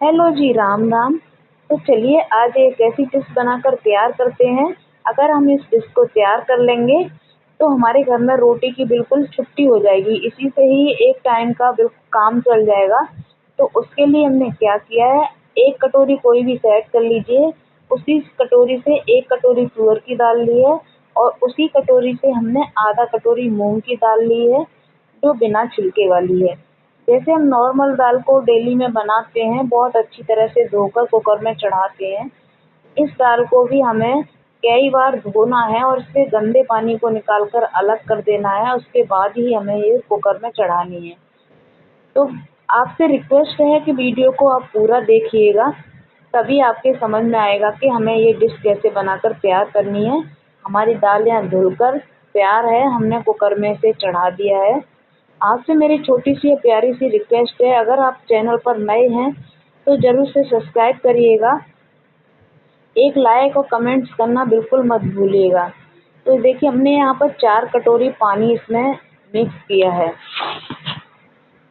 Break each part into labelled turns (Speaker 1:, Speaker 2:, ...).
Speaker 1: Hello जी, राम राम। तो चलिए आज एक ऐसी डिश बनाकर तैयार करते हैं। अगर हम इस डिश को तैयार कर लेंगे तो हमारे घर में रोटी की बिल्कुल छुट्टी हो जाएगी। इसी से ही एक टाइम का बिल्कुल काम चल जाएगा। तो उसके लिए हमने क्या किया है, एक कटोरी कोई भी सेट कर लीजिए। उसी कटोरी से एक कटोरी तुअर की दाल ली है और उसी कटोरी से हमने आधा कटोरी मूंग की दाल ली है, जो बिना छिलके वाली है। जैसे हम नॉर्मल दाल को डेली में बनाते हैं, बहुत अच्छी तरह से धोकर कुकर में चढ़ाते हैं, इस दाल को भी हमें कई बार धोना है और इसके गंदे पानी को निकाल कर अलग कर देना है। उसके बाद ही हमें ये कुकर में चढ़ानी है। तो आपसे रिक्वेस्ट है कि वीडियो को आप पूरा देखिएगा, तभी आपके समझ में आएगा कि हमें ये डिश कैसे बनाकर तैयार करनी है। हमारी दाल यहाँ धुलकर तैयार है, हमने कुकर में से चढ़ा दिया है। आपसे मेरी छोटी सी प्यारी सी रिक्वेस्ट है, अगर आप चैनल पर नए हैं तो ज़रूर से सब्सक्राइब करिएगा। एक लाइक और कमेंट्स करना बिल्कुल मत भूलिएगा। तो देखिए, हमने यहाँ पर 4 कटोरी पानी इसमें मिक्स किया है।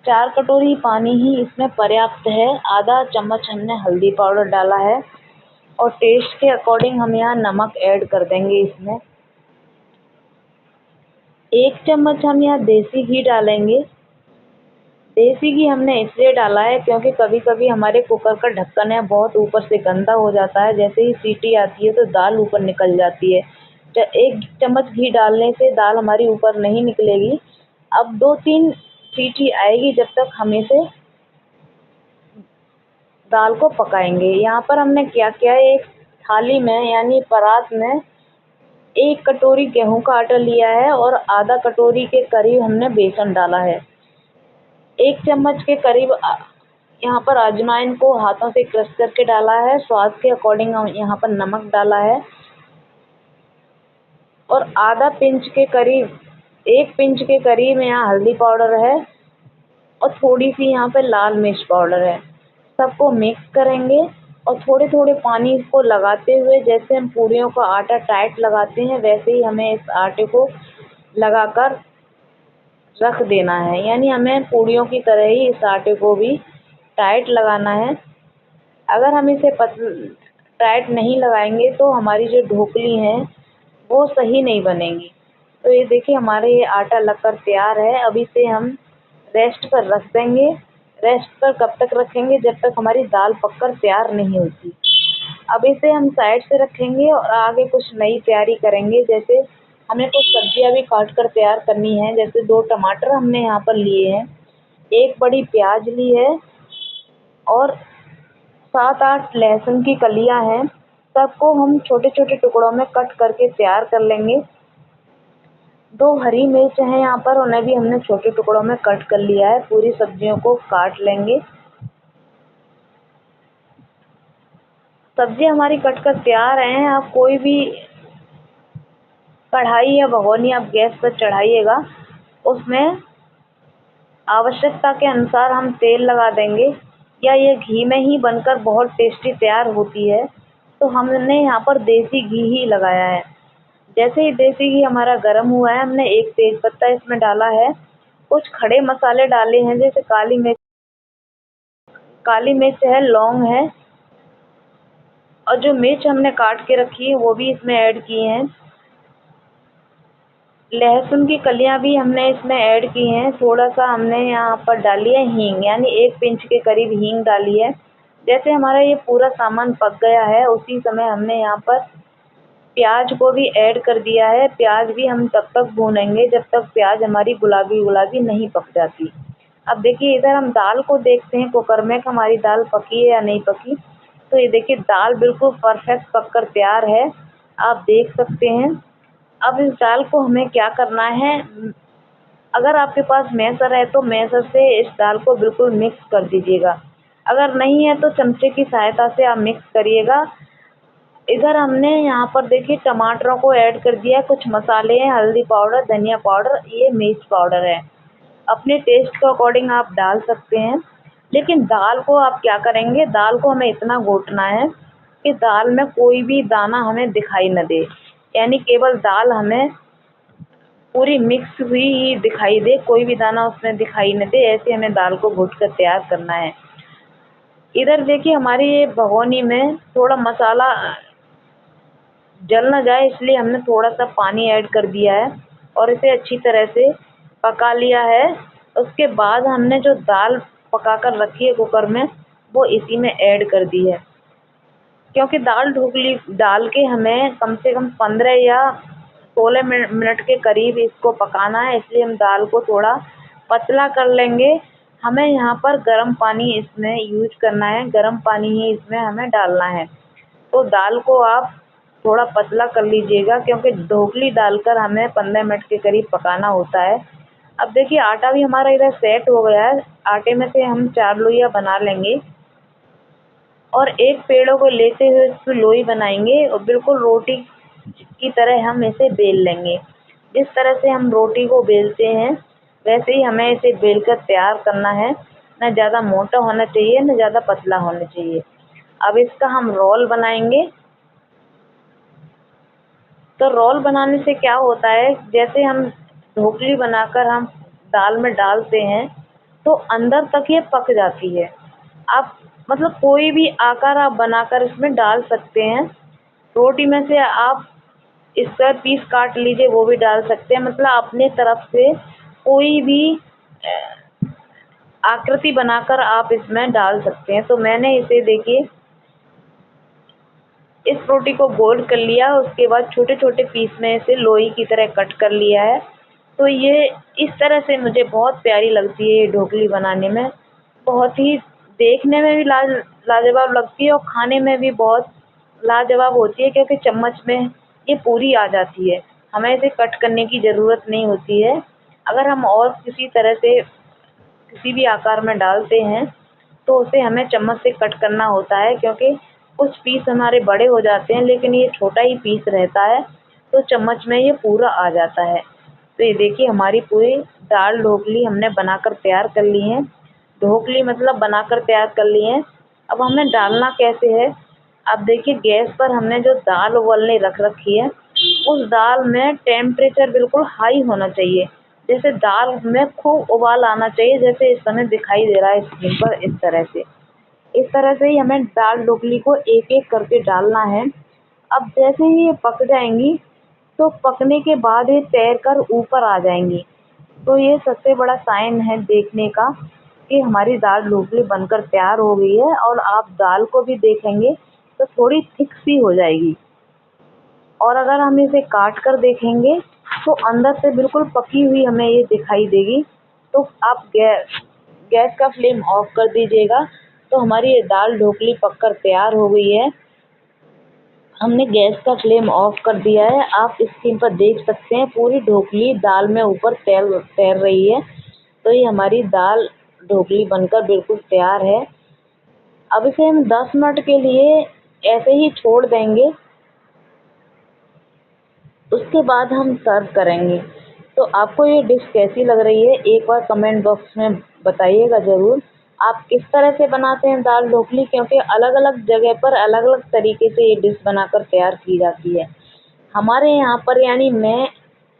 Speaker 1: 4 कटोरी पानी ही इसमें पर्याप्त है। आधा चम्मच हमने हल्दी पाउडर डाला है और टेस्ट के अकॉर्डिंग हम यहाँ नमक ऐड कर देंगे इसमें। 1 चम्मच हम यहाँ देसी घी डालेंगे। देसी घी हमने इसलिए डाला है क्योंकि कभी कभी हमारे कुकर का ढक्कन है बहुत ऊपर से गंदा हो जाता है। जैसे ही सीटी आती है तो दाल ऊपर निकल जाती है। 1 चम्मच घी डालने से दाल हमारी ऊपर नहीं निकलेगी। अब 2-3 सीटी आएगी जब तक हम इसे दाल को पकाएंगे। यहाँ पर हमने क्या किया है, एक थाली में यानी परात में 1 कटोरी गेहूं का आटा लिया है और आधा कटोरी के करीब हमने बेसन डाला है। 1 चम्मच के करीब यहाँ पर अजवाइन को हाथों से क्रश करके डाला है। स्वाद के अकॉर्डिंग यहाँ पर नमक डाला है और आधा पिंच के करीब 1 पिंच के करीब यहाँ हल्दी पाउडर है और थोड़ी सी यहाँ पे लाल मिर्च पाउडर है। सबको मिक्स करेंगे और थोड़े थोड़े पानी इसको लगाते हुए, जैसे हम पूरियों का आटा टाइट लगाते हैं वैसे ही हमें इस आटे को लगाकर रख देना है। यानी हमें पूड़ियों की तरह ही इस आटे को भी टाइट लगाना है। अगर हम इसे टाइट नहीं लगाएंगे तो हमारी जो ढोकली हैं वो सही नहीं बनेंगी। तो ये देखिए, हमारे ये आटा लगकर तैयार है। अब इसे हम रेस्ट पर रख देंगे। रेस्ट पर कब तक रखेंगे, जब तक हमारी दाल पककर तैयार नहीं होती। अब इसे हम साइड से रखेंगे और आगे कुछ नई तैयारी करेंगे। जैसे हमें कुछ सब्जियां भी काट कर तैयार करनी है। जैसे 2 टमाटर हमने यहाँ पर लिए हैं, 1 बड़ी प्याज ली है और 7-8 लहसुन की कलियां हैं। सबको हम छोटे छोटे टुकड़ों में कट करके तैयार कर लेंगे। 2 हरी मिर्च हैं यहाँ पर, उन्हें भी हमने छोटे टुकड़ों में कट कर लिया है। पूरी सब्जियों को काट लेंगे। सब्जी हमारी कट कर तैयार हैं। आप कोई भी कढ़ाई या भगोनी आप गैस पर चढ़ाइएगा, उसमें आवश्यकता के अनुसार हम तेल लगा देंगे या ये घी में ही बनकर बहुत टेस्टी तैयार होती है। तो हमने यहाँ पर देसी घी ही लगाया है। जैसे ही देसी घी हमारा गर्म हुआ है, हमने 1 तेज पत्ता इसमें डाला है। कुछ खड़े मसाले डाले हैं, जैसे काली मिर्च है, लौंग है और जो मिर्च हमने काट के रखी है वो भी इसमें ऐड की हैं। लहसुन की कलियां भी हमने इसमें ऐड की हैं। थोड़ा सा हमने यहाँ पर डाली है हींग, यानी 1 पिंच के करीब हींग डाली है। जैसे हमारा ये पूरा सामान पक गया है, उसी समय हमने यहाँ पर प्याज को भी ऐड कर दिया है। प्याज भी हम तब तक भूनेंगे जब तक प्याज हमारी गुलाबी गुलाबी नहीं पक जाती। अब देखिए, इधर हम दाल को देखते हैं कुकर में कि हमारी दाल पकी है या नहीं पकी। तो ये देखिए, दाल बिल्कुल परफेक्ट पक कर तैयार है, आप देख सकते हैं। अब इस दाल को हमें क्या करना है, अगर आपके पास मैसर है तो मैसर से इस दाल को बिल्कुल मिक्स कर दीजिएगा। अगर नहीं है तो चमचे की सहायता से आप मिक्स करिएगा। इधर हमने यहाँ पर देखिए टमाटरों को ऐड कर दिया है। कुछ मसाले हैं, हल्दी पाउडर, धनिया पाउडर, ये मिर्च पाउडर है। अपने टेस्ट के अकॉर्डिंग आप डाल सकते हैं। लेकिन दाल को आप क्या करेंगे, दाल को हमें इतना घोटना है कि दाल में कोई भी दाना हमें दिखाई न दे। यानी केवल दाल हमें पूरी मिक्स हुई ही दिखाई दे, कोई भी दाना उसमें दिखाई न दे। ऐसे हमें दाल को घोट कर तैयार करना है। इधर देखिए हमारी ये भगोनी में थोड़ा मसाला जल ना जाए इसलिए हमने थोड़ा सा पानी ऐड कर दिया है और इसे अच्छी तरह से पका लिया है। उसके बाद हमने जो दाल पका कर रखी है कुकर में वो इसी में ऐड कर दी है, क्योंकि दाल ढोकली डाल के हमें कम से कम 15 या 16 मिनट के करीब इसको पकाना है, इसलिए हम दाल को थोड़ा पतला कर लेंगे। हमें यहाँ पर गर्म पानी इसमें यूज करना है, गर्म पानी ही इसमें हमें डालना है। तो दाल को आप थोड़ा पतला कर लीजिएगा, क्योंकि ढोकली डालकर हमें 15 मिनट के करीब पकाना होता है। अब देखिए आटा भी हमारा इधर सेट हो गया है। आटे में से हम 4 लोइयाँ बना लेंगे और एक पेड़ों को लेते हुए इसकी लोई बनाएंगे और बिल्कुल रोटी की तरह हम इसे बेल लेंगे। जिस तरह से हम रोटी को बेलते हैं वैसे ही हमें इसे बेलकर तैयार करना है। न ज़्यादा मोटा होना चाहिए न ज़्यादा पतला होना चाहिए। अब इसका हम रोल बनाएंगे। तो रोल बनाने से क्या होता है, जैसे हम ढोकली बनाकर हम दाल में डालते हैं तो अंदर तक ये पक जाती है। आप मतलब कोई भी आकार आप बनाकर इसमें डाल सकते हैं। रोटी में से आप इसका पीस काट लीजिए, वो भी डाल सकते हैं। मतलब अपने तरफ से कोई भी आकृति बनाकर आप इसमें डाल सकते हैं। तो मैंने इसे देखिए इस रोटी को गोल कर लिया, उसके बाद छोटे छोटे पीस में इसे लोई की तरह कट कर लिया है। तो ये इस तरह से मुझे बहुत प्यारी लगती है ये ढोकली बनाने में। बहुत ही देखने में भी लाजवाब लगती है और खाने में भी बहुत लाजवाब होती है, क्योंकि चम्मच में ये पूरी आ जाती है। हमें इसे कट करने की ज़रूरत नहीं होती है। अगर हम और किसी तरह से किसी भी आकार में डालते हैं तो उसे हमें चम्मच से कट करना होता है, क्योंकि कुछ पीस हमारे बड़े हो जाते हैं लेकिन ये छोटा ही पीस रहता है तो चम्मच में ये पूरा आ जाता है। तो ये देखिए हमारी पूरी दाल ढोकली हमने बनाकर तैयार कर ली है। ढोकली मतलब बनाकर तैयार कर ली है। अब हमें डालना कैसे है, अब देखिए गैस पर हमने जो दाल उबलने रख रखी है उस दाल में टेम्परेचर बिल्कुल हाई होना चाहिए। जैसे दाल में खूब उबाल आना चाहिए, जैसे इस समय दिखाई दे रहा है स्क्रीन पर। इस तरह से ही हमें दाल ढोकली को एक एक करके डालना है। अब जैसे ही ये पक जाएंगी तो पकने के बाद ये तैर कर ऊपर आ जाएंगी। तो ये सबसे बड़ा साइन है देखने का कि हमारी दाल ढोकली बनकर तैयार हो गई है। और आप दाल को भी देखेंगे तो थोड़ी थिक सी हो जाएगी, और अगर हम इसे काट कर देखेंगे तो अंदर से बिल्कुल पकी हुई हमें ये दिखाई देगी। तो आप गैस का फ्लेम ऑफ कर दीजिएगा। तो हमारी ये दाल ढोकली पककर तैयार हो गई है। हमने गैस का फ्लेम ऑफ कर दिया है। आप स्क्रीन पर देख सकते हैं पूरी ढोकली दाल में ऊपर तैर रही है। तो ये हमारी दाल ढोकली बनकर बिल्कुल तैयार है। अब इसे हम 10 मिनट के लिए ऐसे ही छोड़ देंगे, उसके बाद हम सर्व करेंगे। तो आपको ये डिश कैसी लग रही है एक बार कमेंट बॉक्स में बताइएगा ज़रूर। आप किस तरह से बनाते हैं दाल ढोकली, क्योंकि अलग अलग जगह पर अलग अलग तरीके से ये डिश बनाकर तैयार की जाती है। हमारे यहाँ पर यानी मैं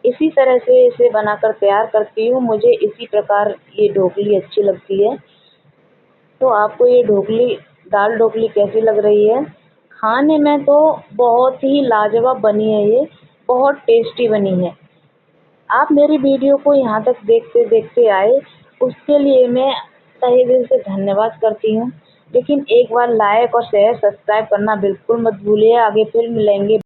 Speaker 1: इसी तरह से इसे बनाकर तैयार करती हूँ। मुझे इसी प्रकार ये ढोकली अच्छी लगती है। तो आपको ये दाल ढोकली कैसी लग रही है? खाने में तो बहुत ही लाजवाब बनी है, ये बहुत टेस्टी बनी है। आप मेरी वीडियो को यहाँ तक देखते देखते आए उसके लिए मैं तहे दिल से धन्यवाद करती हूँ। लेकिन एक बार लाइक और शेयर सब्सक्राइब करना बिल्कुल मत भूलिए। आगे फिर मिलेंगे।